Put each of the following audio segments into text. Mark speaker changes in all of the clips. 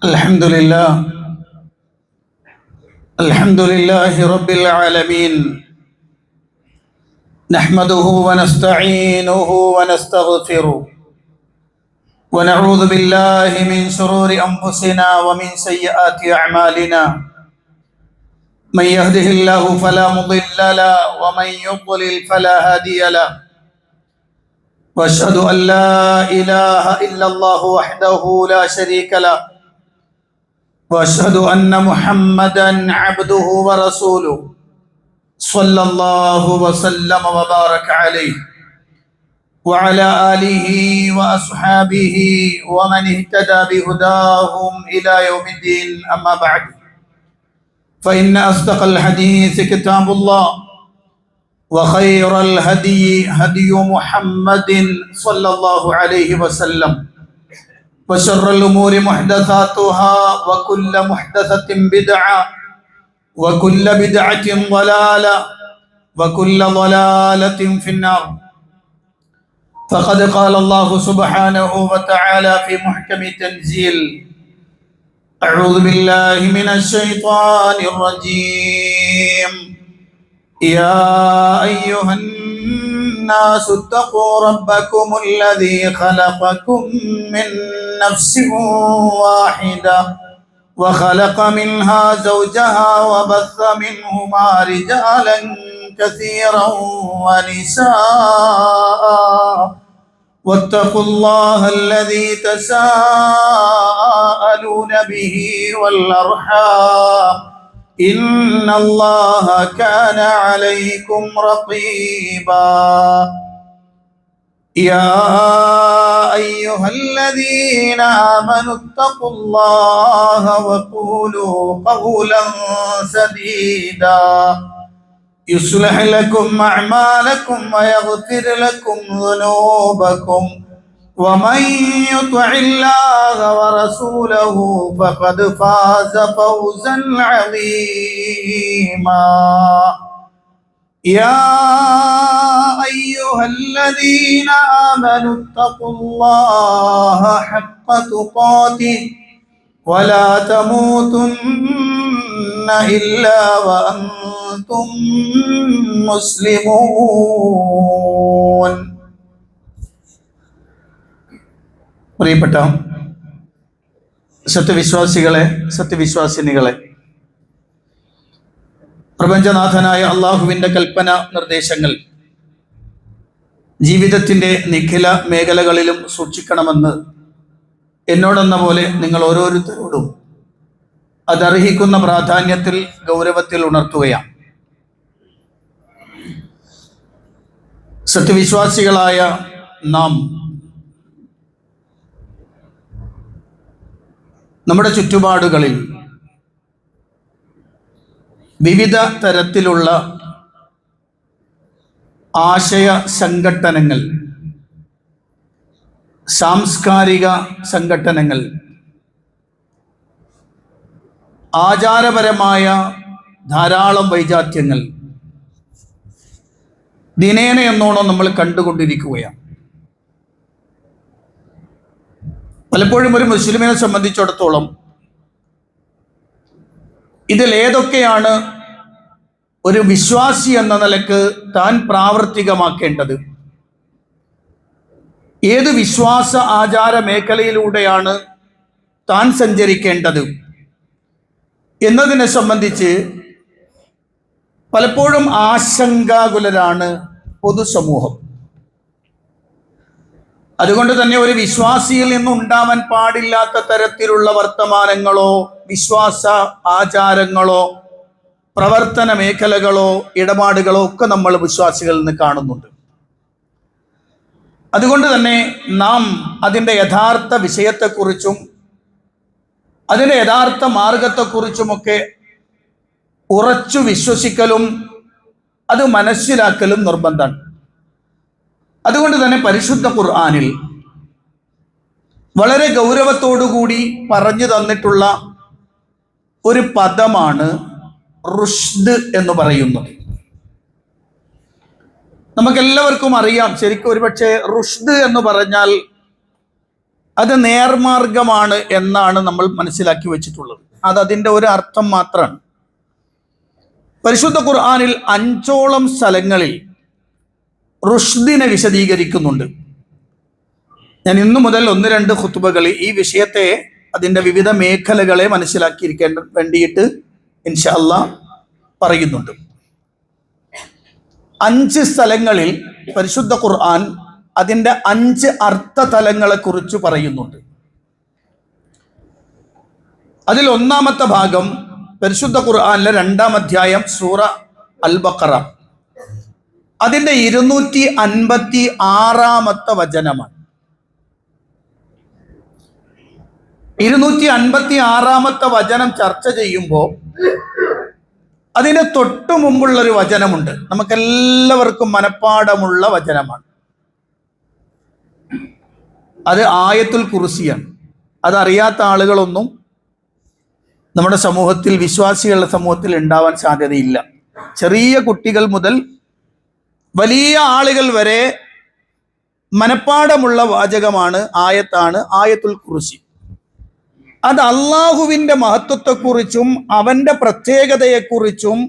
Speaker 1: الحمد لله الحمد لله رب العالمين نحمده ونستعينه ونستغفره ونعوذ بالله من شرور أنفسنا ومن سيئات أعمالنا من يهده الله فلا مضل له ومن يضلل فلا هادي له وأشهد أن لا إله إلا الله وحده لا شريك له وأشهد أن محمدا عبده ورسوله صلى الله وسلم وبارك عليه وعلى آله وأصحابه ومن اهتدى بهداهم إلى يوم الدين. أما بعد فإن أصدق الحديث كتاب الله وخير الهدي هدي محمد صلى الله عليه وسلم وشر الأمور محدثاتها وكل محدثة بدعة وكل بدعة ضلالة وكل ضلالة في النار. فقد قال الله سبحانه وتعالى في محكم تنزيل: أعوذ بالله من الشيطان الرجيم. يا أيها الناس اتقوا ربكم الذي خلقكم من نفس واحدة وخلق منها زوجها وبث منهما رجالا كثيرا ونساء واتقوا الله الذي تساءلون به والأرحام إن الله كان عليكم رقيبا. يا أيها الذين آمنوا اتقوا الله وقولوا قولا سديدا يصلح لكم أعمالكم ويغفر لكم ذنوبكم ومن يطع الله ورسوله فقد فاز فوزا عظيما. يا أيها الذين آمنوا اتقوا الله حق تقاته ولا تموتن إلا وأنتم مسلمون. പ്രിയപ്പെട്ട സത്യവിശ്വാസികളെ, സത്യവിശ്വാസിനികളെ, പ്രപഞ്ചനാഥനായ അള്ളാഹുവിൻ്റെ കൽപ്പന നിർദ്ദേശങ്ങൾ ജീവിതത്തിൻ്റെ നിഖില മേഖലകളിലും സൂക്ഷിക്കണമെന്ന് എന്നോടെന്ന പോലെ നിങ്ങൾ ഓരോരുത്തരോടും അതർഹിക്കുന്ന പ്രാധാന്യത്തിൽ, ഗൗരവത്തിൽ ഉണർത്തുകയാണ്. സത്യവിശ്വാസികളായ നാം നമ്മുടെ ചുറ്റുപാടുകളിൽ വിവിധ തരത്തിലുള്ള ആശയ സംഘട്ടനങ്ങൾ, സാംസ്കാരിക സംഘട്ടനങ്ങൾ, ആചാരപരമായ ധാരാളം വൈജാത്യങ്ങൾ ദിനേന എന്നോണം നമ്മൾ കണ്ടുകൊണ്ടിരിക്കുകയാണ്. പലപ്പോഴും ഒരു മുസ്ലിമിനെ സംബന്ധിച്ചിടത്തോളം ഇതിൽ ഏതൊക്കെയാണ് ഒരു വിശ്വാസി എന്ന നിലക്ക് താൻ പ്രാവർത്തികമാക്കേണ്ടത്, ഏത് വിശ്വാസ ആചാര മേഖലയിലൂടെയാണ് താൻ സഞ്ചരിക്കേണ്ടത് എന്നതിനെ സംബന്ധിച്ച് പലപ്പോഴും ആശങ്കാകുലരാണ് പൊതുസമൂഹം. അതുകൊണ്ട് തന്നെ ഒരു വിശ്വാസിയിൽ നിന്നുണ്ടാവാൻ പാടില്ലാത്ത തരത്തിലുള്ള വർത്തമാനങ്ങളോ വിശ്വാസ ആചാരങ്ങളോ പ്രവർത്തന മേഖലകളോ ഇടപാടുകളോ ഒക്കെ നമ്മൾ വിശ്വാസികളിൽ നിന്ന് കാണുന്നുണ്ട്. അതുകൊണ്ട് തന്നെ നാം അതിൻ്റെ യഥാർത്ഥ വിഷയത്തെക്കുറിച്ചും അതിൻ്റെ യഥാർത്ഥ മാർഗത്തെക്കുറിച്ചുമൊക്കെ ഉറച്ചു വിശ്വസിക്കലും അത് മനസ്സിലാക്കലും നിർബന്ധമാണ്. അതുകൊണ്ട് തന്നെ പരിശുദ്ധ ഖുർആനിൽ വളരെ ഗൗരവത്തോടുകൂടി പറഞ്ഞു തന്നിട്ടുള്ള ഒരു പദമാണ് റുഷ്ദ് എന്ന് പറയുന്നത്. നമുക്കെല്ലാവർക്കും അറിയാം, ശരിക്കും ഒരുപക്ഷെ റുഷ്ദ് എന്ന് പറഞ്ഞാൽ അത് നേർമാർഗമാണ് എന്നാണ് നമ്മൾ മനസ്സിലാക്കി വെച്ചിട്ടുള്ളത്. അതിൻ്റെ ഒരു അർത്ഥം മാത്രമാണ്. പരിശുദ്ധ ഖുർആനിൽ 5ഓളം സ്ഥലങ്ങളിൽ റുഷ്ദിനെ വിശദീകരിക്കുന്നുണ്ട്. ഞാൻ ഇന്നു മുതൽ 1-2 ഖുതുബകളിൽ ഈ വിഷയത്തെ, അതിൻ്റെ വിവിധ മേഖലകളെ മനസ്സിലാക്കിയിരിക്കേണ്ട വേണ്ടിയിട്ട് ഇൻഷാ അല്ലാഹ് പറയുന്നുണ്ട്. 5 സ്ഥലങ്ങളിൽ പരിശുദ്ധ ഖുർആൻ അതിൻ്റെ 5 അർത്ഥതലങ്ങളെ കുറിച്ച് പറയുന്നുണ്ട്. അതിൽ 1-ാമത്തെ ഭാഗം പരിശുദ്ധ ഖുർആനിലെ 2-ാം അധ്യായം സൂറ അൽ ബഖറ, അതിൻ്റെ 256-ാമത്തെ വചനമാണ്. 256-ാമത്തെ വചനം ചർച്ച ചെയ്യുമ്പോൾ അതിന് തൊട്ടു മുമ്പുള്ളൊരു വചനമുണ്ട്, നമുക്കെല്ലാവർക്കും മനപ്പാടമുള്ള വചനമാണ്. അത് ആയത്തുൽ കുർസിയാണ്. അതറിയാത്ത ആളുകളൊന്നും നമ്മുടെ സമൂഹത്തിൽ, വിശ്വാസികളുടെ സമൂഹത്തിൽ ഉണ്ടാവാൻ സാധ്യതയില്ല. ചെറിയ കുട്ടികൾ മുതൽ വലിയ ആളുകൾ വരെ മനപ്പാടമുള്ള വാചകമാണ്, ആയത്താണ് ആയത്തുൽ കുർസി. അത് അള്ളാഹുവിൻ്റെ മഹത്വത്തെക്കുറിച്ചും അവൻ്റെ പ്രത്യേകതയെക്കുറിച്ചും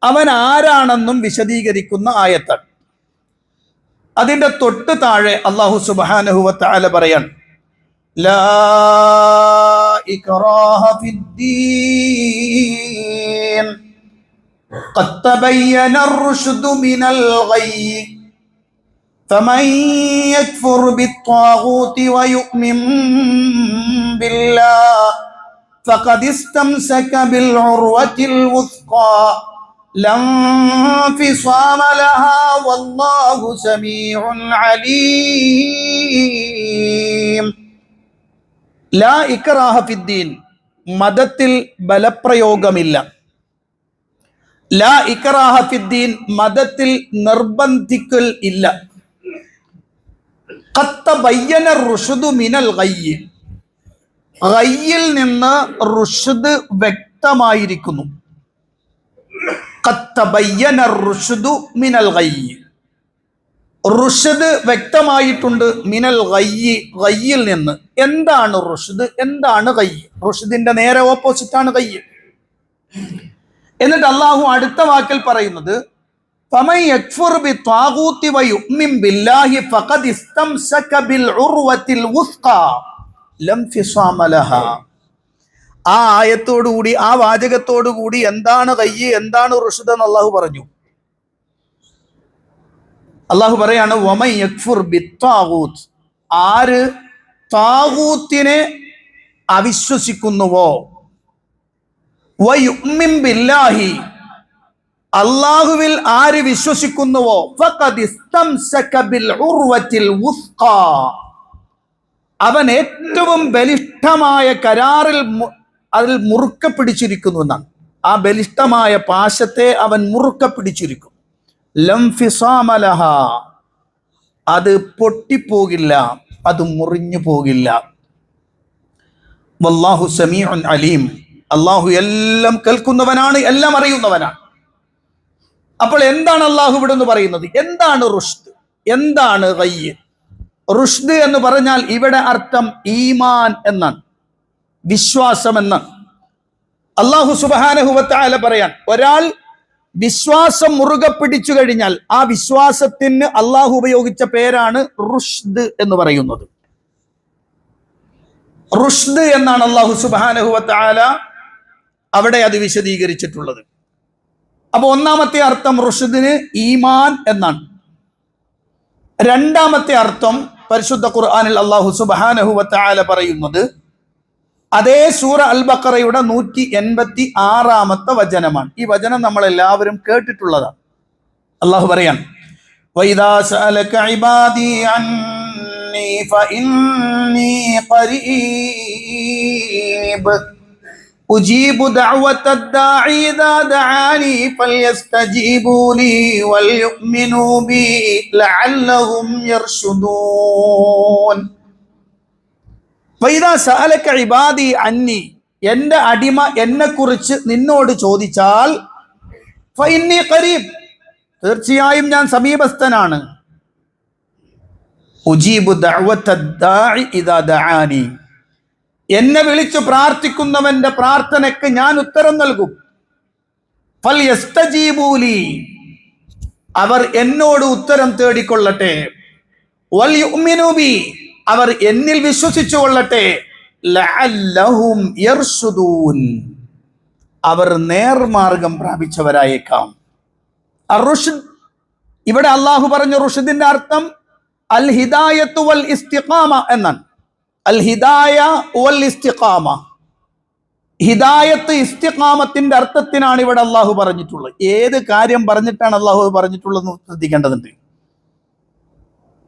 Speaker 1: അവൻ ആരാണെന്നും വിശദീകരിക്കുന്ന ആയത്താണ്. അതിൻ്റെ തൊട്ട് താഴെ അള്ളാഹു സുബ്ഹാനഹു വ തആല പറയാൻ, ലാ ഇക്റാഹ ഫിദ്ദീൻ ഖദ് തബയ്യന الرشد من الغي فمن يكفر بالطاغوت ويؤمن بالله فقد استمسك بالعروة الوثقى لا انفصام لها والله سميع عليم. ലാ ഇക്റാഹ ഫിദ്ദീൻ, മതത്തിൽ ബലപ്രയോഗമില്ല. ലാ ഇക്റാഹ ഫിദ്ദീൻ, മതത്തിൽ നിർബന്ധിക്കൽ ഇല്ല. ഖദ് തബയ്യന റുഷ്ദു മിനൽ ഗയ്യ്, ഗയ്യിൽ നിന്ന് റുഷ്ദ് വ്യക്തമായിരിക്കുന്നു. ഖദ് തബയ്യന റുഷ്ദു മിനൽ ഗയ്യ്, റുഷ്ദ് വ്യക്തമായിട്ടുണ്ട്. മിനൽ ഗയ്യ്, ഗയ്യിൽ നിന്ന്. എന്താണ് റുഷ്ദ്, എന്താണ് ഗയ്യ്? റുഷ്ദിന്റെ നേരെ ഓപ്പോസിറ്റാണ് ഗയ്യ്. എന്നിട്ട് അള്ളാഹു അടുത്ത വാക്കിൽ പറയുന്നത്, ഫമൻ യക്ഫുർ ബിത്വാഗൂതി വയുഅ്മിൻ ബില്ലാഹി ഫഖദ് ഇസ്തംസക ബിൽഉർവത്തിൽ വുസ്ഖാ ലം ഫിസാമ ലഹാ. ആ ആയത്തോടുകൂടി, ആ വാചകത്തോടുകൂടി എന്താണ് ഗയ്യ്, എന്താണ് റുഷ്ദ് എന്ന് അള്ളാഹു പറഞ്ഞു. അള്ളാഹു പറയാണ്, വമൻ യക്ഫുർ ബിത്വാഗൂത്ത്, ആര് താഗൂത്തിനെ അവിശ്വസിക്കുന്നുവോ, വയുഅ്മിൻ ബില്ലാഹി, അള്ളാഹുവിൽ ആര് വിശ്വസിക്കുന്നുവോ, ഫഖദ് ഇസ്തംസക ബിൽ ഉർവത്തിൽ വുസ്ഖാ, അവൻ ഏറ്റവും ബലിഷ്ഠമായ കരാറിൽ അതിൽ മുറുക്ക പിടിച്ചിരിക്കുന്നു എന്നാണ്. ആ ബലിഷ്ഠമായ പാശത്തെ അവൻ മുറുക്ക പിടിച്ചിരിക്കും. ലം ഫിസാമ ലഹാ, അത് പൊട്ടിപ്പോകില്ല, അത് മുറിഞ്ഞു പോകില്ല. വല്ലാഹു സമീഉൻ അലീം, അള്ളാഹു എല്ലാം കേൾക്കുന്നവനാണ്, എല്ലാം അറിയുന്നവനാണ്. അപ്പോൾ എന്താണ് അള്ളാഹു ഇവിടെ നിന്ന് പറയുന്നത്? എന്താണ് റുഷ്ദ്, എന്താണ് ഗയ്യ്? റുഷ്ദ് എന്ന് പറഞ്ഞാൽ ഇവിടെ അർത്ഥം ഈമാൻ എന്നാണ്, വിശ്വാസം എന്നാണ്. അള്ളാഹു സുബ്ഹാനഹു വ തആല പറയാൻ, ഒരാൾ വിശ്വാസം മുറുകെ പിടിച്ചു കഴിഞ്ഞാൽ ആ വിശ്വാസത്തിന് അള്ളാഹു ഉപയോഗിച്ച പേരാണ് റുഷ്ദ് എന്ന് പറയുന്നത്. റുഷ്ദ് എന്നാണ് അള്ളാഹു സുബ്ഹാനഹു വ തആല അവിടെ അത് വിശദീകരിച്ചിട്ടുള്ളത്. അപ്പൊ ഒന്നാമത്തെ അർത്ഥം റുഷ്ദിന് ഈമാൻ എന്നാണ്. രണ്ടാമത്തെ അർത്ഥം പരിശുദ്ധ ഖുർആനിൽ അള്ളാഹു സുബ്ഹാനഹു വ തആല പറയുന്നത് അതേ സൂറ അൽ ബഖറയുടെ 186-ാമത്തെ വചനമാണ്. ഈ വചനം നമ്മൾ എല്ലാവരും കേട്ടിട്ടുള്ളതാണ്. അള്ളാഹു പറയാൻ, വഇദാ സഅലക ഇബാദി അന്നി ഫഇന്നി ഖരീബ് ഉജീബു ദഅവത്തദ് ദാഇ ഇദാ ദഅാനി ഫൽയസ്തജീബൂ ലീ വൽയുഅ്മിനൂ ബി ലഅല്ലഹും യർശുദൂൻ. വൈദാ സഅലക ഇബാദി അന്നി, എൻ്റെ അടിമ എന്നെക്കുറിച്ച് നിന്നോട് ചോദിച്ചാൽ, ഫഇന്നി ഖരീബ്, തീർച്ചയായും ഞാൻ സമീപസ്ഥനാണ്. ഉജീബു ദഅവത്തദ്ദാഇ ഇദാ ദഅാനി, എന്നെ വിളിച്ചു പ്രാർത്ഥിക്കുന്നവന്റെ പ്രാർത്ഥനയ്ക്ക് ഞാൻ ഉത്തരം നൽകും. ഫൽയസ്തജീബൂലി, അവർ എന്നോട് ഉത്തരം തേടിക്കൊള്ളട്ടെ. വൽയുഅ്മിനൂ ബി, അവർ എന്നിൽ വിശ്വസിച്ചു കൊള്ളട്ടെ. ലഅല്ലഹും യർശുദൂൻ, അവർ നേർമാർഗം പ്രാപിച്ചവരായേക്കാം. അർറുഷ്ദ്, ഇവിടെ അള്ളാഹു പറഞ്ഞ റുഷ്ദിന്റെ അർത്ഥം അൽ ഹിദായത്തു വൽ ഇസ്തിഖാമ എന്നാണ്. അൽ ഹിദായ വൽ ഇസ്തിഖാമ, ഹിദായത്ത് ഇസ്തിഖാമത്തിന്റെ അർത്ഥത്തിനാണ് ഇവിടെ അള്ളാഹു പറഞ്ഞിട്ടുള്ളത്. ഏത് കാര്യം പറഞ്ഞിട്ടാണ് അള്ളാഹു പറഞ്ഞിട്ടുള്ളത് ശ്രദ്ധിക്കേണ്ടതുണ്ട്.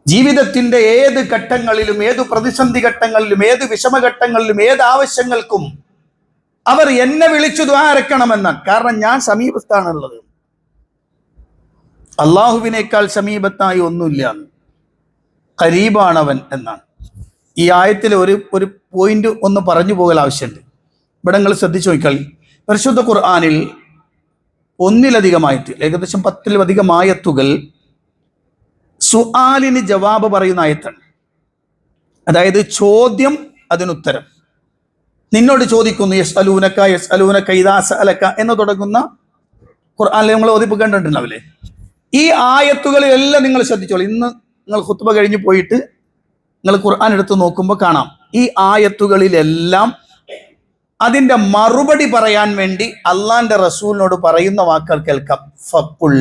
Speaker 1: ജീവിതത്തിന്റെ ഏത് ഘട്ടങ്ങളിലും, ഏത് പ്രതിസന്ധി ഘട്ടങ്ങളിലും, ഏത് വിഷമഘട്ടങ്ങളിലും, ഏത് ആവശ്യങ്ങൾക്കും അവർ എന്നെ വിളിച്ചു ദുആ ഇറക്കണമെന്നാണ്. കാരണം ഞാൻ സമീപത്താണുള്ളത്, അള്ളാഹുവിനേക്കാൾ സമീപത്തായി ഒന്നുമില്ല, ഖരീബാണവൻ എന്നാണ്. ഈ ആയത്തിൽ ഒരു പോയിന്റ് ഒന്ന് പറഞ്ഞു പോകൽ ആവശ്യമുണ്ട്. ഇവിടെ നിങ്ങൾ ശ്രദ്ധിച്ചു നോക്കിയാൽ പരിശുദ്ധ ഖുർആനിൽ ഒന്നിലധികമായിട്ട്, ഏകദേശം 10-ലധികം ആയത്തുകൾ സുആലിന് ജവാബ് പറയുന്ന ആയത്താണ്. അതായത് ചോദ്യം അതിനുത്തരം. നിന്നോട് ചോദിക്കുന്നു യസ്അലൂനക യസ്അലൂനക ഇദാ സഅലക എന്ന് തുടങ്ങുന്ന ഖുർആനിൽ നമ്മൾ ഓതിപ്പിക്കേണ്ടിട്ടുണ്ടാവില്ലേ? ഈ ആയത്തുകളിലെല്ലാം നിങ്ങൾ ശ്രദ്ധിച്ചോളൂ. ഇന്ന് നിങ്ങൾ ഖുത്ബ കഴിഞ്ഞ് പോയിട്ട് നിങ്ങൾ ഖുർആൻ എടുത്ത് നോക്കുമ്പോൾ കാണാം, ഈ ആയത്തുകളിലെല്ലാം അതിന്റെ മറുപടി പറയാൻ വേണ്ടി അള്ളാന്റെ റസൂലിനോട് പറയുന്ന വാക്കുകൾ കേൾക്കാം. ഫഖുൽ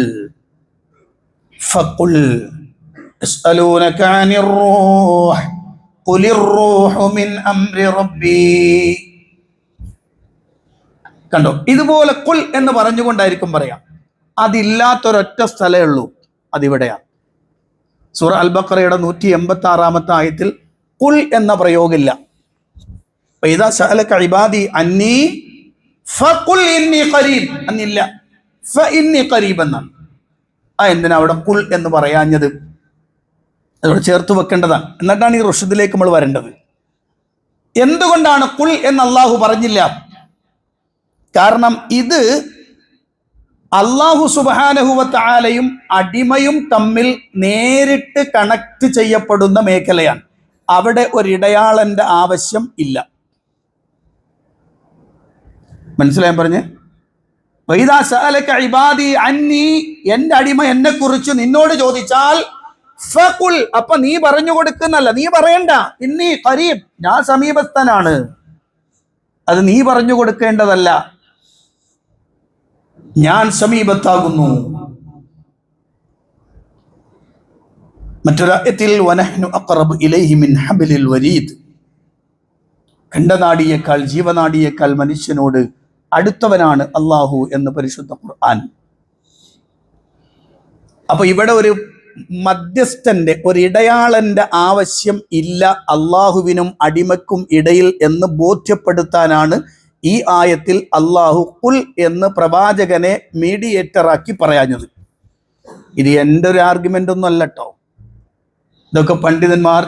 Speaker 1: ഫഖുൽ യസ്അലൂനക അനിർ റൂഹ് ഖുലിർ റൂഹു മിൻ അംരി റബ്ബി. കണ്ടോ, ഇതുപോലെ ഖുൽ എന്ന് പറഞ്ഞുകൊണ്ടായിരിക്കും പറയാം. അതില്ലാത്തൊരൊറ്റ സ്ഥലമേ ഉള്ളൂ, അതിവിടെയാണ്. സൂറ അൽ ബഖറയുടെ 186-ാമത്തെ ആയത്തിൽ ഖുൽ എന്ന പ്രയോഗമില്ല. ഇദാ സഅലക ഇബാദി അന്നി ഫഖുൽ ഇന്നി ഖരീബ് എന്നില്ല, ഫഇന്നി ഖരീബ് എന്നാണ്. എന്തിനാ അവിടെ ഖുൽ എന്ന് പറയാഞ്ഞത്? അതോടെ ചേർത്ത് വെക്കേണ്ടതാണ്. എന്നിട്ടാണ് ഈ റുഷ്ദിലേക്ക് നമ്മൾ വരേണ്ടത്. എന്തുകൊണ്ടാണ് ഖുൽ എന്ന് അള്ളാഹു പറഞ്ഞില്ല? കാരണം ഇത് അള്ളാഹു സുബ്ഹാനഹു വ തആലയും അടിമയും തമ്മിൽ നേരിട്ട് കണക്ട് ചെയ്യപ്പെടുന്ന മേഖലയാണ്. അവിടെ ഒരിടയാളന്റെ ആവശ്യം ഇല്ല. മനസ്സിലായാൻ പറഞ്ഞ്, വഇദാ സഅലക ഇബാദി അന്നി, എന്റെ അടിമ എന്നെ കുറിച്ച് നിന്നോട് ചോദിച്ചാൽ ഫഖുൽ, അപ്പൊ നീ പറഞ്ഞു കൊടുക്കുന്നല്ല, നീ പറയണ്ട. ഇന്നി ഖരീബ്, ഞാൻ സമീപസ്ഥനാണ്. അത് നീ പറഞ്ഞു കൊടുക്കേണ്ടതല്ല, ഞാൻ സമീപത്താകുന്നു. മറ്റൊരായത്തിൽ വനഹ്നു അഖറബു ഇലൈഹി മിൻ ഹബ്ലിൽ വരീദ്, ഖണ്ഡനാടിയേക്കാൾ ജീവനാടിയേക്കാൾ മനുഷ്യനോട് അടുത്തവനാണ് അള്ളാഹു എന്ന് പരിശുദ്ധ ഖുർആൻ. അപ്പൊ ഇവിടെ ഒരു മധ്യസ്ഥന്റെ, ഒരു ഇടയാളന്റെ ആവശ്യം ഇല്ല അള്ളാഹുവിനും അടിമക്കും ഇടയിൽ എന്ന് ബോധ്യപ്പെടുത്താനാണ് ഈ ആയത്തിൽ അള്ളാഹു ഖുൽ എന്ന് പ്രവാചകനെ മീഡിയേറ്ററാക്കി പറയാഞ്ഞത്. ഇത് എൻ്റെ ഒരു ആർഗ്യുമെന്റ് ഒന്നും അല്ല കേട്ടോ. ഇതൊക്കെ പണ്ഡിതന്മാർ,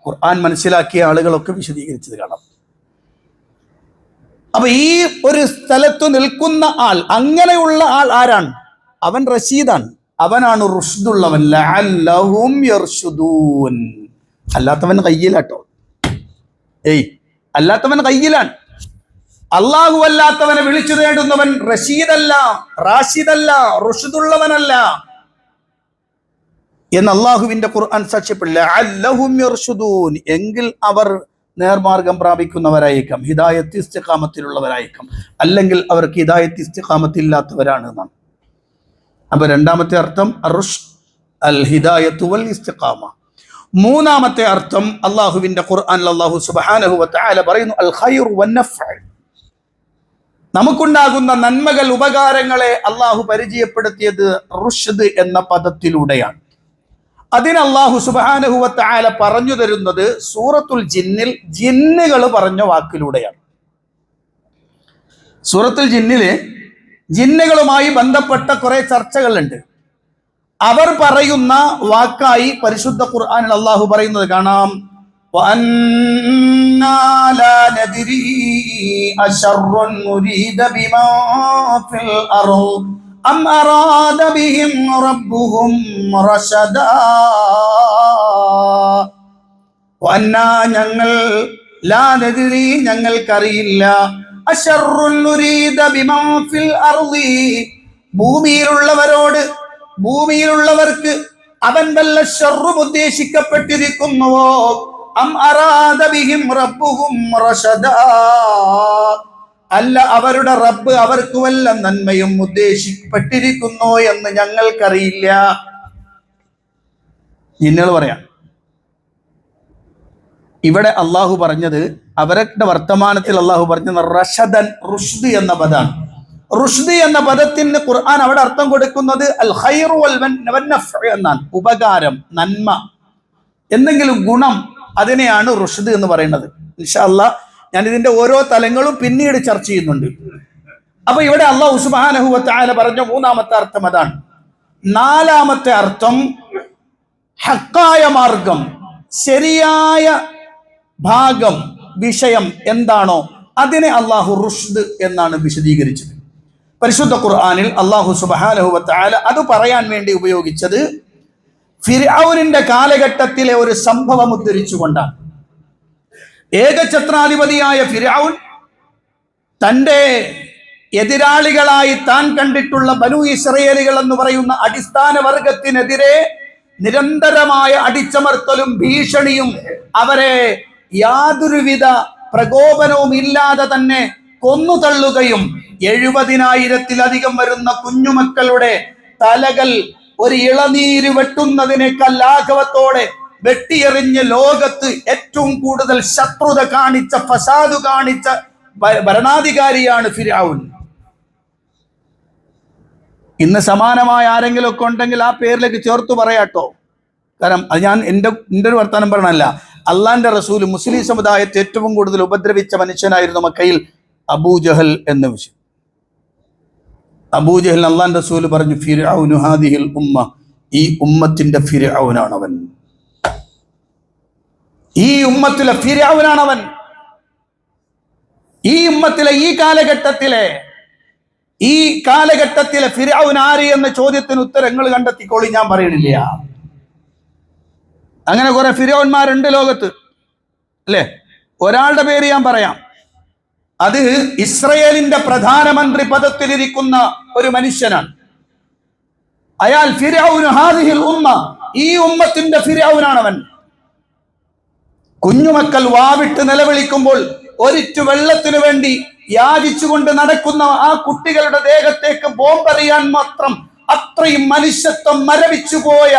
Speaker 1: ഖുർആൻ മനസ്സിലാക്കിയ ആളുകളൊക്കെ വിശദീകരിച്ചത് കാണാം. അപ്പൊ ഈ ഒരു സ്ഥലത്ത് നിൽക്കുന്ന ആൾ, അങ്ങനെയുള്ള ആൾ ആരാണ്? അവൻ റഷീദാണ്, അവനാണ് റുഷ്ദുള്ളവൻ. ലഅല്ലഹും യർശുദൂൻ. അല്ലാത്തവൻ കയ്യിലാട്ടോ. അല്ലാത്തവൻ കയ്യിലാണ്. അള്ളാഹു അല്ലാത്തവനെ വിളിച്ചു തേടുന്നവൻ റഷീദല്ല, റാഷിദല്ല, റുഷ്ദുള്ളവനല്ല എന്ന് അള്ളാഹുവിന്റെ ഖുർആൻ സാക്ഷ്യപ്പെടില്ല. ലഅല്ലഹും യർശുദൂൻ, എങ്കിൽ അവർ നേർമാർഗം പ്രാപിക്കുന്നവരായിരിക്കാം, ഹിദായത്ത് ഇസ്തിഖാമത്തിലുള്ളവരായിരിക്കാം. അല്ലെങ്കിൽ അവർക്ക് ഹിദായത്ത് ഇസ്തിഖാമത്തില്ലാത്തവരാണ് എന്നാണ്. അപ്പൊ രണ്ടാമത്തെ അർത്ഥം അർറുഷ്ദ്, അൽ ഹിദായത്തു വൽ ഇസ്തിഖാമ. മൂന്നാമത്തെ അർത്ഥം അള്ളാഹുവിന്റെ ഖുർആനിൽ അല്ലാഹു സുബ്ഹാനഹു വ തആല പറയുന്നു അൽ ഖൈറു വൻ നഫ്ഉ. നമുക്കുണ്ടാകുന്ന നന്മകൾ, ഉപകാരങ്ങളെ അള്ളാഹു പരിചയപ്പെടുത്തിയത് റുഷ്ദ് എന്ന പദത്തിലൂടെയാണ്. അതിന് അല്ലാഹു സുബ്ഹാനഹു വ തആല പറഞ്ഞു തരുന്നത് സൂറത്തുൽ ജിന്നിൽ ജിന്നുകൾ പറഞ്ഞ വാക്കിലൂടെയാണ്. സൂറത്തുൽ ജിന്നില് ജിന്നുകളുമായി ബന്ധപ്പെട്ട കുറെ ചർച്ചകളുണ്ട്. അവർ പറയുന്ന വാക്കായി പരിശുദ്ധ ഖുർആനിൽ അല്ലാഹു പറയുന്നത് കാണാം. وَأَنَّا لَا نَدْرِي أَشَرٌّ نُرِيدَ بِمَنْ فِي الْأَرْضِ أَمْ أَرَادَ بِهِمْ رَبُّهُمْ رَشَدًا. വന്നാ ഞങ്ങൾ ലാ നദ്രി ഞങ്ങൾക്കറിയില്ല അശർറുൻ നുരീദ ബിമൻ ഫിൽ അർളി ഭൂമിയിലുള്ളവർക്ക് അവൻ വല്ല ഷർറും ഉദ്ദേശിക്കപ്പെട്ടിരിക്കുന്നുവോ അം അറാദ ബിഹിം റബ്ബുഹും റശദാ അല്ല അവരുടെ റബ്ബ് അവർക്ക് വല്ല നന്മയും ഉദ്ദേശിക്കപ്പെട്ടിരിക്കുന്നോ എന്ന് ഞങ്ങൾക്കറിയില്ല. ജിന്നുകൾ പറയാം. ഇവിടെ അള്ളാഹു പറഞ്ഞത് അവരുടെ വർത്തമാനത്തിൽ അള്ളാഹു പറഞ്ഞത് റഷദൻ റുഷ്ദ് എന്ന പദമാണ്. റുഷ്ദ് എന്ന പദത്തിന് ഖുർആൻ അവിടെ അർത്ഥം കൊടുക്കുന്നത് അൽ ഖൈറു വൽ നഫ്ഉ എന്നാണ്. ഉപകാരം, നന്മ, എന്തെങ്കിലും ഗുണം, അതിനെയാണ് റുഷ്ദ് എന്ന് പറയുന്നത്. ഇൻഷാ അല്ലാഹ് ഞാൻ ഇതിന്റെ ഓരോ തലങ്ങളും പിന്നീട് ചർച്ച ചെയ്യുന്നുണ്ട്. അപ്പൊ ഇവിടെ അല്ലാഹു സുബ്ഹാനഹു വ തആല പറഞ്ഞ മൂന്നാമത്തെ അർത്ഥം അതാണ്. നാലാമത്തെ അർത്ഥം ഹക്കായ മാർഗം, ശരിയായ ഭാഗം, വിഷയം എന്താണോ അതിനെ അല്ലാഹു റുഷ്ദ് എന്നാണ് വിശദീകരിച്ചത്. പരിശുദ്ധ ഖുർആനിൽ അല്ലാഹു സുബ്ഹാനഹു വ തആല അത് പറയാൻ വേണ്ടി ഉപയോഗിച്ചത് ഫിർഔനിന്റെ കാലഘട്ടത്തിലെ ഒരു സംഭവം ഉദ്ധരിച്ചുകൊണ്ടാണ്. ഏകഛത്രാധിപതിയായ ഫിർഔൻ തൻ്റെ എതിരാളികളായി താൻ കണ്ടിട്ടുള്ള ബനൂ ഇസ്രായേലുകൾ എന്ന് പറയുന്ന അടിസ്ഥാന വർഗത്തിനെതിരെ നിരന്തരമായ അടിച്ചമർത്തലും ഭീഷണിയും അവരെ യാതൊരുവിധ പ്രകോപനവും ഇല്ലാതെ തന്നെ കൊന്നു തള്ളുകയും 70,000-ത്തിലധികം വരുന്ന കുഞ്ഞുമക്കളുടെ തലകൾ ഒരു ഇളനീര് വെട്ടുന്നതിനേക്കാൾ ലാഘവത്തോടെ വെട്ടിയെറിഞ്ഞ് ലോകത്ത് ഏറ്റവും കൂടുതൽ ശത്രുത കാണിച്ച, ഫസാദ് കാണിച്ച ഭരണാധികാരിയാണ് ഫിർഔൻ. ഇന്ന് സമാനമായ ആരെങ്കിലും ഒക്കെ ഉണ്ടെങ്കിൽ ആ പേരിലേക്ക് ചേർത്ത് പറയാട്ടോ. കാരണം അത് ഞാൻ എൻ്റെ ഒരു വർത്തമാനം പറയണല്ല. അള്ളാന്റെ റസൂൽ മുസ്ലിം സമുദായത്തെ ഏറ്റവും കൂടുതൽ ഉപദ്രവിച്ച മനുഷ്യനായിരുന്നു മക്കയിൽ അബൂജഹൽ എന്ന വിഷയം. അബൂജഹൽ അള്ളാന്റെ റസൂൽ പറഞ്ഞു ഫിർഔനു ഹാദിഹിൽ ഉമ്മ, ഈ ഉമ്മത്തിന്റെ ഫിർഔനാണവൻ, ഈ ഉമ്മത്തിലെ ഫിർഔനാണവൻ. ഈ ഉമ്മത്തിലെ ഈ കാലഘട്ടത്തിലെ ഫിർഔൻ ആര് എന്ന ചോദ്യത്തിന് ഉത്തരങ്ങൾ കണ്ടെത്തിക്കോളി, ഞാൻ പറയണില്ല. അങ്ങനെ കുറെ ഫിർഔന്മാരുണ്ട് ലോകത്ത്, അല്ലേ? ഒരാളുടെ പേര് ഞാൻ പറയാം. അത് ഇസ്രയേലിന്റെ പ്രധാനമന്ത്രി പദത്തിലിരിക്കുന്ന ഒരു മനുഷ്യനാണ്. അയാൾ ഫിർഔനു ഹാദിഹിൽ ഉമ്മ, ഈ ഉമ്മത്തിന്റെ ഫിർഔനാണവൻ. കുഞ്ഞുമക്കൾ വാവിട്ട് നിലവിളിക്കുമ്പോൾ ഒരിറ്റു വെള്ളത്തിനു വേണ്ടി യാചിച്ചുകൊണ്ട് നടക്കുന്ന ആ കുട്ടികളുടെ ദേഹത്തേക്ക് ബോംബെറിയാൻ മാത്രം അത്രയും മനുഷ്യത്വം മരവിച്ചു പോയ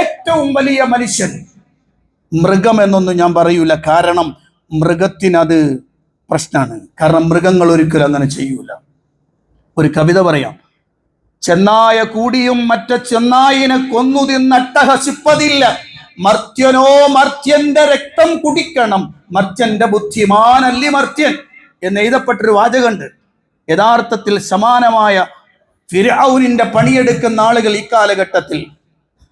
Speaker 1: ഏറ്റവും വലിയ മനുഷ്യൻ. മൃഗം എന്നൊന്നും ഞാൻ പറയൂല, കാരണം മൃഗത്തിനത് പ്രശ്നമാണ്. കാരണം മൃഗങ്ങൾ ഒരിക്കലും അങ്ങനെ ചെയ്യൂല. ഒരു കവിത പറയാം. ചെന്നായ കൂടിയും മറ്റ ചെന്നായിനെ കൊന്നു തിന്നട്ടഹസിപ്പതില്ല, മർത്യനോ മർത്യന്റെ രക്തം കുടിക്കണം, മർത്യന്റെ ബുദ്ധിമാനല്ലി മർത്യൻ എന്ന് എഴുതപ്പെട്ടൊരു വാചകമുണ്ട്. യഥാർത്ഥത്തിൽ സമാനമായ ഫിർഔനിന്റെ പണിയെടുക്കുന്ന ആളുകൾ ഈ കാലഘട്ടത്തിൽ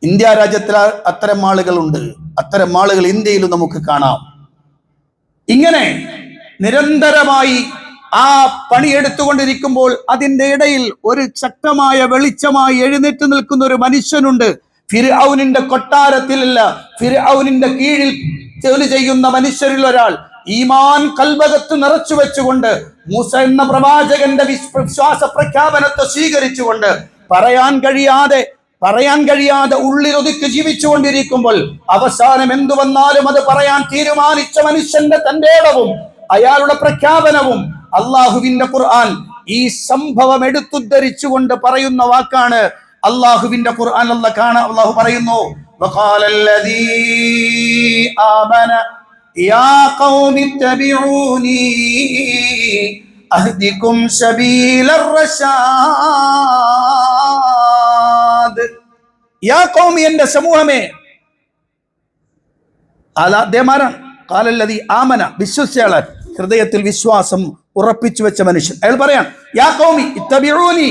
Speaker 1: ഇന്ത്യ രാജ്യത്തിൽ അത്തരം ആളുകളുണ്ട്. അത്തരം ആളുകൾ ഇന്ത്യയിലും നമുക്ക് കാണാം. ഇങ്ങനെ നിരന്തരമായി ആ പണിയെടുത്തുകൊണ്ടിരിക്കുമ്പോൾ അതിൻ്റെ ഇടയിൽ ഒരു ശക്തമായ വെളിച്ചമായി എഴുന്നേറ്റ് നിൽക്കുന്ന ഒരു മനുഷ്യനുണ്ട്. ഫിർഔനിന്റെ കൊട്ടാരത്തിലല്ല, ഫിർഔനിന്റെ കീഴിൽ ജോലി ചെയ്യുന്ന മനുഷ്യരിൽ ഒരാൾ ഈമാൻ കൽബകത്ത് നിറച്ചു വെച്ചുകൊണ്ട് മൂസ എന്ന പ്രവാചകന്റെ വിശ്വാസ പ്രഖ്യാപനത്തെ സ്വീകരിച്ചുകൊണ്ട് പറയാൻ കഴിയാതെ ഉള്ളിലൊതുക്കി ജീവിച്ചുകൊണ്ടിരിക്കുമ്പോൾ അവസാനം എന്തു വന്നാലും അത് പറയാൻ തീരുമാനിച്ച മനുഷ്യന്റെ തന്റെ ഇടവും അയാളുടെ പ്രഖ്യാപനവും അള്ളാഹുവിന്റെ ഖുർആൻ ഈ സംഭവം എടുത്തുദ്ധരിച്ചുകൊണ്ട് പറയുന്ന വാക്കാണ്. അള്ളാഹുവിന്റെ ഖുർആൻ അള്ളാഹു പറയുന്നു, വഖാലല്ലദീ ആമന യാ ഖൗമി തബിഊനി അഹ്ദികും സബീലർ റശാദ്. യാ ഖൗമി, എന്റെ സമൂഹമേ. ഖാലല്ലദീ ആമന, വിശ്വസിച്ചയാൾ, ഹൃദയത്തിൽ വിശ്വാസം ഉറപ്പിച്ചു വെച്ച മനുഷ്യൻ. അയാൾ പറയാൻ, യാ ഖൗമി ഇത്തബിഊനി,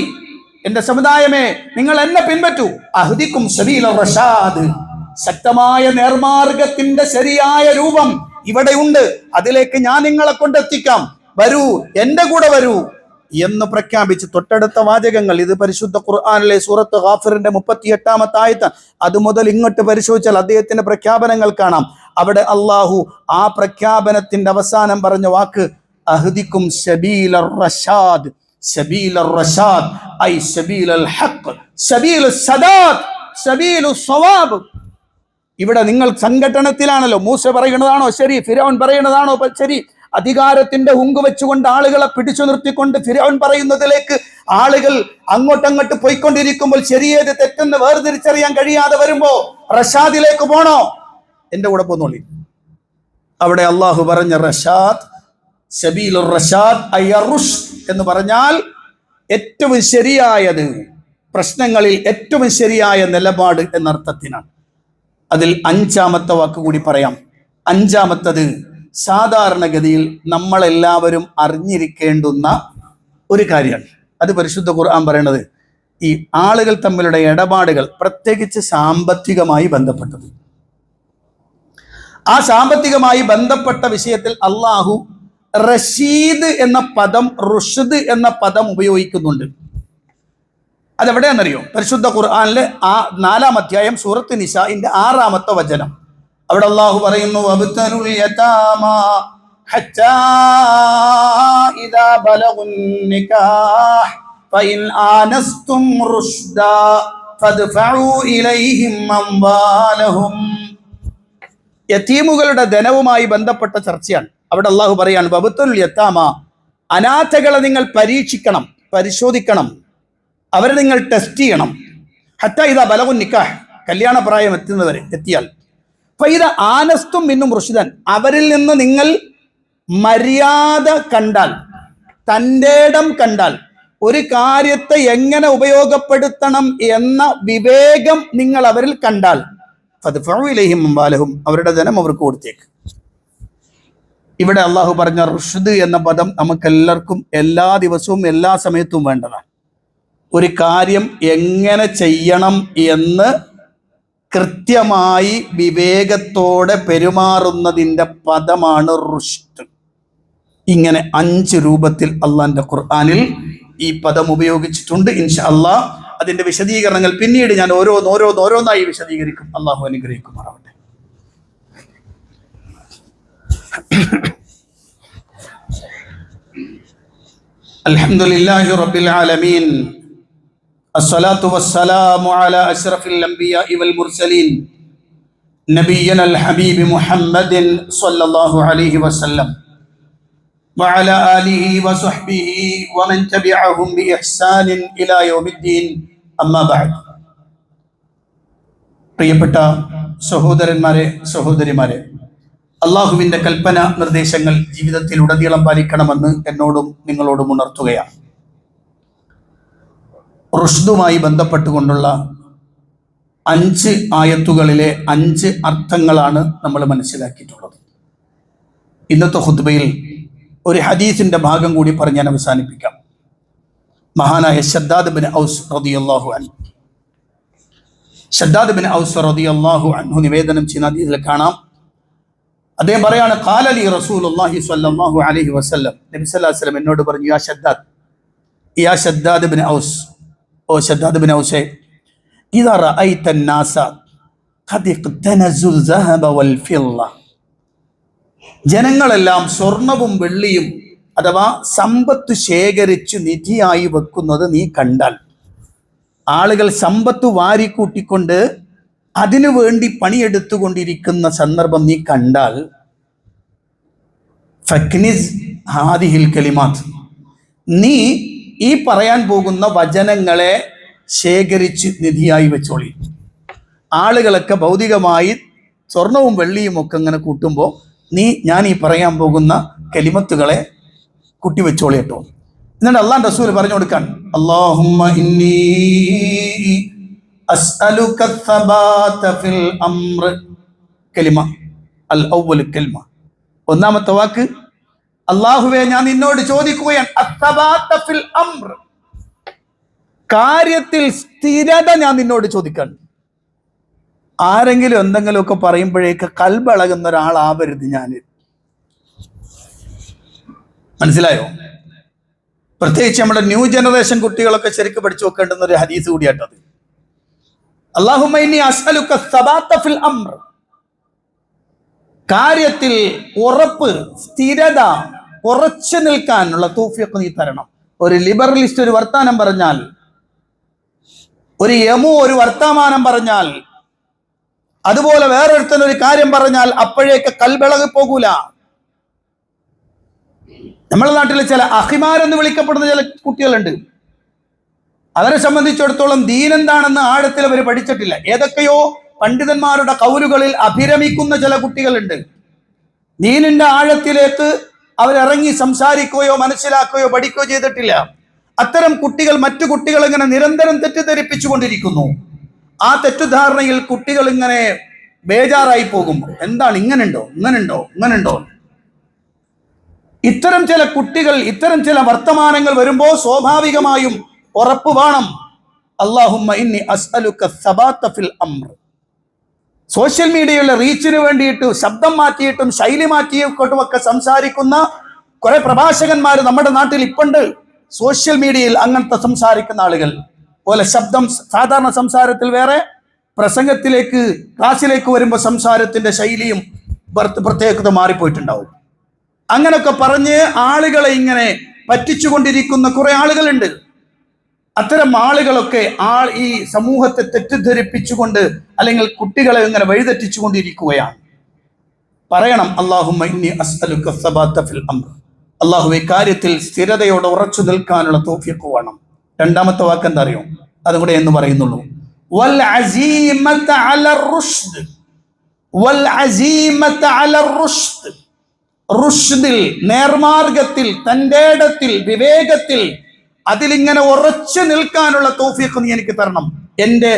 Speaker 1: എന്റെ സമുദായമേ നിങ്ങൾ എന്നെ പിൻപറ്റൂ. അഹ്ദികും സബീലർ റശാദ്, ശക്തമായ നേർമാർഗത്തിന്റെ ശരിയായ രൂപം ഇവിടെയുണ്ട്, അതിലേക്ക് ഞാൻ നിങ്ങളെ കൊണ്ടെത്തിക്കാം, വരൂ, എന്റെ കൂടെ വരൂ എന്ന് പ്രഖ്യാപിച്ച് തൊട്ടടുത്ത വാചകങ്ങൾ, ഇത് പരിശുദ്ധ ഖുർആനിലെ സൂറത്ത് ഗാഫിറിന്റെ 38-ാമത്തെ ആയത്ത്, അത് മുതൽ ഇങ്ങോട്ട് പരിശോധിച്ചാൽ അദ്ദേഹത്തിന്റെ പ്രഖ്യാപനങ്ങൾ കാണാം. അവിടെ അള്ളാഹു ആ പ്രഖ്യാപനത്തിന്റെ അവസാനം പറഞ്ഞ വാക്ക് അഹ്ദിക്കും സബീലർ റഷാദ്, സബീലർ റഷാദ് ഐ സബീലൽ ഹഖ്, സബീലുസ് സദാദ്, സബീലുസ് സവാബ്. ഇവിടെ നിങ്ങൾ സംഘട്ടനത്തിലാണല്ലോ. മൂസ പറയുന്നതാണോ ശരി, ഫിർഔൻ പറയുന്നതാണോ ശരി? അധികാരത്തിന്റെ ഹുങ്ക് വെച്ചുകൊണ്ട് ആളുകളെ പിടിച്ചു നിർത്തിക്കൊണ്ട് ഫിർഔൻ പറയുന്നതിലേക്ക് ആളുകൾ അങ്ങോട്ടങ്ങോട്ട് പോയിക്കൊണ്ടിരിക്കുമ്പോൾ ശരിയേത് തെറ്റെന്ന് വേർതിരിച്ചറിയാൻ കഴിയാതെ വരുമ്പോ റഷാദിലേക്ക് പോണോ? എന്റെ കൂടെ പോന്നോളി. അവിടെ അള്ളാഹു പറഞ്ഞ റഷാദ്, സബീലുർ റഷാദ് ഐ റുഷ്ദ് എന്ന് പറഞ്ഞാൽ ഏറ്റവും ശരിയായത്, പ്രശ്നങ്ങളിൽ ഏറ്റവും ശരിയായ നിലപാട് എന്നർത്ഥത്തിനാണ്. അതിൽ അഞ്ചാമത്തെ വാക്ക് കൂടി പറയാം. അഞ്ചാമത്തത് സാധാരണഗതിയിൽ നമ്മളെല്ലാവരും അറിഞ്ഞിരിക്കേണ്ടുന്ന ഒരു കാര്യമാണ്. അത് പരിശുദ്ധ ഖുർആൻ പറയണത് ഈ ആളുകൾ തമ്മിലുള്ള ഇടപാടുകൾ, പ്രത്യേകിച്ച് സാമ്പത്തികമായി ബന്ധപ്പെട്ടത്. ആ സാമ്പത്തികമായി ബന്ധപ്പെട്ട വിഷയത്തിൽ അള്ളാഹു റഷീദ് എന്ന പദം, റുഷ്ദ് എന്ന പദം ഉപയോഗിക്കുന്നുണ്ട്. അതെവിടെയാണെന്നറിയോ? പരിശുദ്ധ ഖുർആനിലെ 4-ാം അധ്യായം സൂറത്ത് നിസാഇന്റെ 6-ാമത്തെ വചനം. അവിടെ അള്ളാഹു പറയുന്നു, വബ്തലുൽ യതാമ ഹത്താ ഇദാ ബലഗുൻ നികാഹ് ഫഇൻ ആനസ്തും റുഷ്ദാ ഫദ്ഫഉ ഇലൈഹിം അംവാലഹും. യതീമുകളുടെ ധനവുമായി ബന്ധപ്പെട്ട ചർച്ചയാണ്. അവിടെ അള്ളാഹു പറയാണ്, വബ്തലുൽ യതാമ, അനാഥകളെ നിങ്ങൾ പരീക്ഷിക്കണം, പരിശോധിക്കണം, അവരെ നിങ്ങൾ ടെസ്റ്റ് ചെയ്യണം. ഹത്താ ഇദാ ബലഗുൻ നിക്കാഹ്, കല്യാണ പ്രായം എത്തിയാൽ. ഫൈദ ആനസ്തും മിന്നും റുഷ്ദൻ, അവരിൽ നിന്ന് നിങ്ങൾ മര്യാദ കണ്ടാൽ, തൻ്റെ ഇടം കണ്ടാൽ, ഒരു കാര്യത്തെ എങ്ങനെ ഉപയോഗപ്പെടുത്തണം എന്ന വിവേകം നിങ്ങൾ അവരിൽ കണ്ടാൽ, ഫദ്ഫഉ ഇലൈഹിം അംവാലഹും, അവരുടെ ധനം അവർക്ക് കൊടുത്തേക്ക്. ഇവിടെ അള്ളാഹു പറഞ്ഞ റുഷ്ദ് എന്ന പദം നമുക്കെല്ലാവർക്കും എല്ലാ ദിവസവും എല്ലാ സമയത്തും വേണ്ടതാണ്. ഒരു കാര്യം എങ്ങനെ ചെയ്യണം എന്ന് കൃത്യമായി വിവേകത്തോടെ പെരുമാറുന്നതിൻ്റെ പദമാണ് റുഷ്ദ്. ഇങ്ങനെ 5 രൂപത്തിൽ അള്ളാന്റെ ഖുർആനിൽ ഈ പദം ഉപയോഗിച്ചിട്ടുണ്ട്. ഇൻഷാ അള്ളാഹ് അതിന്റെ വിശദീകരണങ്ങൾ പിന്നീട് ഞാൻ ഓരോന്നായി വിശദീകരിക്കും. അള്ളാഹു അനുഗ്രഹിക്കുമാറാവട്ടെ. അൽഹംദുലില്ലാഹി റബ്ബിൽ ആലമീൻ, അസ്സലാത്തു വസ്സലാമു അലാ അശ്റഫിൽ അംബിയാഇ വൽ മുർസലീൻ, നബിയ്യനൽ ഹബീബി മുഹമ്മദിൻ സ്വല്ലല്ലാഹു അലൈഹി വസല്ലം വഅലാ ആലിഹി വസഹ്ബിഹി വമൻ തബിഅഹും ബിഇഹ്സാനിൻ ഇലാ യൗമിദ്ദീൻ. അമ്മാ ബഅദ്. പ്രിയപ്പെട്ട സഹോദരന്മാരെ, സഹോദരിമാരെ, അള്ളാഹുവിൻ്റെ കൽപ്പന നിർദ്ദേശങ്ങൾ ജീവിതത്തിൽ ഉടനീളം പാലിക്കണമെന്ന് എന്നോടും നിങ്ങളോടും ഉണർത്തുകയാണ്. റുഷ്ദുമായി ബന്ധപ്പെട്ടുകൊണ്ടുള്ള 5 ആയത്തുകളിലെ 5 അർത്ഥങ്ങളാണ് നമ്മൾ മനസ്സിലാക്കിയിട്ടുള്ളത്. ഇന്നത്തെ ഖുത്ബയിൽ ഒരു ഹദീസിന്റെ ഭാഗം കൂടി പറഞ്ഞ് ഞാൻ അവസാനിപ്പിക്കാം. മഹാനായ ശദ്ദാദ് ബിൻ ഔസ് റളിയല്ലാഹു അൻഹു, ശദ്ദാദ് ബിൻ ഔസ് റളിയല്ലാഹു അൻഹു നിവേദനം ചെയ്യുന്ന ഹദീസിൽ കാണാം, അദ്ദേഹം പറയാണ്, ഖാല ലി റസൂലുള്ളാഹി സ്വല്ലല്ലാഹു അലൈഹി വസല്ലം, നബി സല്ലല്ലാഹു അലൈഹി വസല്ലം എന്നോട് പറഞ്ഞു, യാ ശദ്ദാദ് ബിൻ ഔസ്, ഓ ശദ്ദാദ് ബിൻ ഔസേ, ഇദാ റഅയ്ത അന്നാസ ഖദ് ഇഖ്തനസു الذهب والفضة, ജനങ്ങളെല്ലാം സ്വർണവും വെള്ളിയും അഥവാ സമ്പത്ത് ശേഖരിച്ച് നിധിയായി വെക്കുന്നത് നീ കണ്ടാൽ, ആളുകൾ സമ്പത്ത് വാരിക്കൂട്ടിക്കൊണ്ട് അതിനു വേണ്ടി പണിയെടുത്തുകൊണ്ടിരിക്കുന്ന സന്ദർഭം നീ കണ്ടാൽ, ഫക്നിസ് ഹാദിഹിൽ കലിമാത്ത്, നീ ഈ പറയാൻ പോകുന്ന വചനങ്ങളെ ശേഖരിച്ച് നിധിയായി വെച്ചോളി. ആളുകളൊക്കെ ഭൗതികമായി സ്വർണവും വെള്ളിയും ഒക്കെ ഇങ്ങനെ കൂട്ടുമ്പോൾ ഞാൻ ഈ പറയാൻ പോകുന്ന കലിമത്തുകളെ കൂട്ടിവെച്ചോളി കേട്ടോ. എന്നിട്ട് അള്ളാഹ് റസൂൽ പറഞ്ഞു കൊടുക്കാൻ, അല്ലാഹുമ്മ ഇന്നി അസ്അലുക الثبات في الامر, കലിമ അൽ അവ്വൽ കലിമ, ഒന്നാമത്തെ വാക്ക്, അല്ലാഹുവേ ഞാൻ നിന്നോട് ചോദിക്കുകയാണ്, الثبات في الامر, കാര്യത്തിൽ സ്ഥിരത ഞാൻ നിന്നോട് ചോദിക്കാൻ. ആരെങ്കിലും എന്തെങ്കിലുമൊക്കെ പറയുമ്പോഴേക്ക് കൽബളകുന്ന ഒരാളാവരുത് ഞാൻ. മനസ്സിലായോ? പ്രത്യേകിച്ച് നമ്മുടെ ന്യൂ ജനറേഷൻ കുട്ടികളൊക്കെ ശരിക്കും പഠിച്ചു വെക്കേണ്ടുന്ന ഒരു ഹദീസ് കൂടിയാട്ടത്. അല്ലാഹുമ്മ ഇന്നി അസ്അലുക الثبات في الامر, കാര്യത്തിൽ ഉറപ്പ്, സ്ഥിരത, ഉറച്ചു നിൽക്കാനുള്ള തൗഫീഖ് നീ തരണം. ഒരു ലിബറലിസ്റ്റ് ഒരു വർത്താനം പറഞ്ഞാൽ, ഒരു യമു ഒരു വർത്തമാനം പറഞ്ഞാൽ, അതുപോലെ വേറൊരുത്തൻ ഒരു കാര്യം പറഞ്ഞാൽ അപ്പോഴേക്ക് കൽബിളകി പോകൂല. നമ്മുടെ നാട്ടിൽ ചില അഹിമാരെന്ന് വിളിക്കപ്പെടുന്ന ചില കുട്ടികളുണ്ട്. അവരെ സംബന്ധിച്ചിടത്തോളം ദീൻ എന്താണെന്ന് ആഴത്തിൽ അവർ പഠിച്ചിട്ടില്ല. ഏതൊക്കെയോ പണ്ഡിതന്മാരുടെ കൗലുകളിൽ അഭിരമിക്കുന്ന ചില കുട്ടികളുണ്ട്. ദീനിന്റെ ആഴത്തിലേക്ക് അവരിറങ്ങി സംസാരിക്കുകയോ മനസ്സിലാക്കുകയോ പഠിക്കുകയോ ചെയ്തിട്ടില്ല. അത്തരം കുട്ടികൾ മറ്റു കുട്ടികൾ ഇങ്ങനെ നിരന്തരം തെറ്റിദ്ധരിപ്പിച്ചുകൊണ്ടിരിക്കുന്നു. ആ തെറ്റിദ്ധാരണയിൽ കുട്ടികൾ ഇങ്ങനെ ബേജാറായി പോകും. എന്താണ് ഇങ്ങനുണ്ടോ, ഇങ്ങനുണ്ടോ, ഇങ്ങനുണ്ടോ? ഇത്തരം ചില കുട്ടികൾ ഇത്തരം ചില വർത്തമാനങ്ങൾ വരുമ്പോൾ സ്വാഭാവികമായും ഉറപ്പ് വേണം. അല്ലാഹുമ്മ ഇന്നി അസ്അലുക സബാത ഫിൽ അംർ. സോഷ്യൽ മീഡിയയിലെ റീച്ചിന് വേണ്ടിയിട്ട് ശബ്ദം മാറ്റിയിട്ടും ശൈലി മാറ്റിയിട്ടും ഒക്കെ സംസാരിക്കുന്ന കുറെ പ്രഭാഷകന്മാർ നമ്മുടെ നാട്ടിൽ ഇപ്പുണ്ട്. സോഷ്യൽ മീഡിയയിൽ അങ്ങനത്തെ സംസാരിക്കുന്ന ആളുകൾ പോലെ ശബ്ദം സാധാരണ സംസാരത്തിൽ വേറെ, പ്രസംഗത്തിലേക്ക് ക്ലാസ്സിലേക്ക് വരുമ്പോൾ സംസാരത്തിന്റെ ശൈലിയും പ്രത്യേകത മാറിപ്പോയിട്ടുണ്ടാവും. അങ്ങനൊക്കെ പറഞ്ഞ് ആളുകളെ ഇങ്ങനെ പറ്റിച്ചുകൊണ്ടിരിക്കുന്ന കുറെ ആളുകളുണ്ട്. അത്തരം ആളുകളൊക്കെ ഈ സമൂഹത്തെ തെറ്റിദ്ധരിപ്പിച്ചുകൊണ്ട് അല്ലെങ്കിൽ കുട്ടികളെ ഇങ്ങനെ വഴിതെറ്റിച്ചുകൊണ്ടിരിക്കുകയാണ്. പറയണം അല്ലാഹുമ്മ ഇന്നി അസ്അലുക സബാത ഫിൽ അംർ. അല്ലാഹുവേ, കാര്യത്തിൽ സ്ഥിരതയോടെ ഉറച്ചു നിൽക്കാനുള്ള തൗഫീഖ് വേണം. രണ്ടാമത്തെ വാക്ക് എന്താ അറിയോ? അതും കൂടെ എന്ന് പറയുന്നുള്ളൂ. വൽ അസീമത അലർ റുഷ്ദ്. വൽ അസീമത അലർ റുഷ്ദ്. റുഷ്ദിൽ, നേർമാർഗത്തിൽ, തന്റെ ഇടത്തിൽ, വിവേകത്തിൽ, അതിലിങ്ങനെ ഉറച്ചു നിൽക്കാനുള്ള തൗഫീഖ് നീ എനിക്ക് തരണം. എന്റെ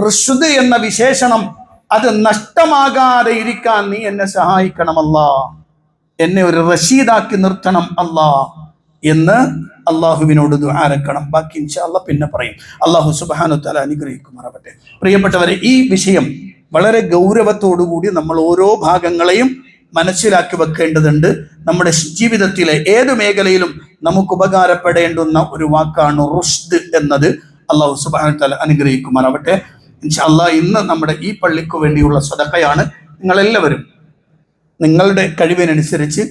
Speaker 1: റുഷ്ദ് എന്ന വിശേഷണം അത് നഷ്ടമാകാതെ ഇരിക്കാൻ നീ എന്നെ സഹായിക്കണം അല്ലാ. എന്നെ ഒരു റഷീദാക്കി നിർത്തണം അല്ലാ എന്ന് അള്ളാഹുവിനോട് ദുആരക്കണം. ബാക്കി ഇൻഷാ അല്ലാഹ് പിന്നെ പറയും. അല്ലാഹു സുബ്ഹാനഹു വ തആല അനുഗ്രഹിക്കുമാറാവട്ടെ. പ്രിയപ്പെട്ടവരെ, ഈ വിഷയം വളരെ ഗൗരവത്തോടുകൂടി നമ്മൾ ഓരോ ഭാഗങ്ങളെയും മനസ്സിലാക്കി വെക്കേണ്ടതുണ്ട്. നമ്മുടെ ജീവിതത്തിലെ ഏതു മേഖലയിലും നമുക്ക് ഉപകാരപ്പെടേണ്ടുന്ന ഒരു വാക്കാണ് റുഷ്ദ് എന്നത്. അല്ലാഹു സുബ്ഹാനഹു വ തആല അനുഗ്രഹിക്കുമാറാവട്ടെ. ഇൻഷാ അല്ലാഹ് ഇന്ന് നമ്മുടെ ഈ പള്ളിക്ക് വേണ്ടിയുള്ള സ്വതക്കയാണ്. നിങ്ങളെല്ലാവരും നിങ്ങളുടെ കഴിവിനനുസരിച്ച്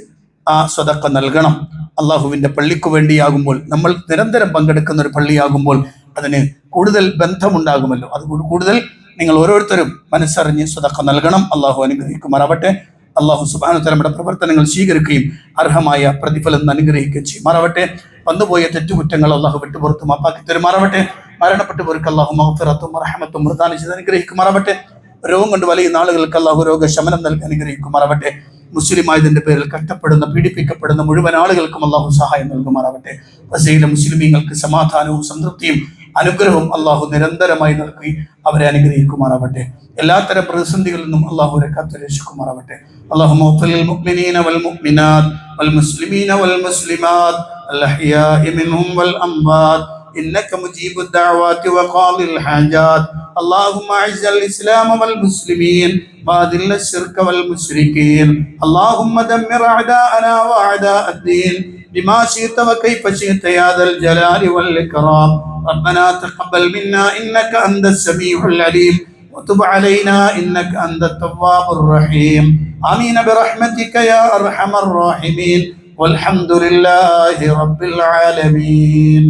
Speaker 1: ആ സ്വതക്ക നൽകണം. അള്ളാഹുവിൻ്റെ പള്ളിക്ക് വേണ്ടിയാകുമ്പോൾ, നമ്മൾ നിരന്തരം പങ്കെടുക്കുന്ന ഒരു പള്ളിയാകുമ്പോൾ അതിന് കൂടുതൽ ബന്ധമുണ്ടാകുമല്ലോ. അതുകൊണ്ട് കൂടുതൽ നിങ്ങൾ ഓരോരുത്തരും മനസ്സറിഞ്ഞ് സ്വതക്ക നൽകണം. അള്ളാഹു അനുഗ്രഹിക്കുമാറാവട്ടെ. അള്ളാഹു സുബ്ഹാനഹു വ തആല നമ്മുടെ പ്രവർത്തനങ്ങൾ സ്വീകരിക്കുകയും അർഹമായ പ്രതിഫലം അനുഗ്രഹിക്കുകയും ചെയ്യുമാറാവട്ടെ. വന്നുപോയ തെറ്റുകുറ്റങ്ങൾ അള്ളാഹു വിട്ടുപുറത്ത് മാപ്പാക്കി തരുമാറാവട്ടെ. മരണപ്പെട്ടവർക്ക് അള്ളാഹു മഗ്ഫിറത്തും റഹ്മത്തും പ്രദാനം ചെയ്ത് അനുഗ്രഹിക്കുമാറാവട്ടെ. രോഗം കൊണ്ട് വലിയ നാളുകൾക്ക് അള്ളാഹു രോഗശമനം നൽകി അനുഗ്രഹിക്കുമാറാവട്ടെ. മുസ്ലിമായതിന്റെ പേരിൽ കഷ്ടപ്പെടുന്ന, പീഡിപ്പിക്കപ്പെടുന്ന മുഴുവൻ ആളുകൾക്കും അള്ളാഹു സഹായം നൽകുമാറാവട്ടെ. ഗസയിലെ മുസ്ലിമീങ്ങൾക്ക് സമാധാനവും സംതൃപ്തിയും അനുഗ്രഹവും അള്ളാഹു നിരന്തരമായി നൽകി അവരെ അനുഗ്രഹിക്കുമാറാവട്ടെ. എല്ലാത്തരം പ്രതിസന്ധികളിൽ നിന്നും അള്ളാഹുരെ കാത്തുരക്ഷിക്കുമാറാവട്ടെ. اللهم اغفر للمؤمنين والمؤمنات والمسلمين والمسلمات الأحياء منهم والأموات إنك مجيب الدعوات وقاضي الحاجات. اللهم أعز الإسلام والمسلمين وأذل الشرك والمشركين. اللهم دمر أعداءنا وأعداء الدين بما شئت وكيف شئت يا ذا الجلال والإكرام. ربنا تقبل منا إنك أنت السميع العليم وتب علينا إنك أنت التواب الرحيم. آمين برحمتك يا أرحم الراحمين والحمد لله رب العالمين.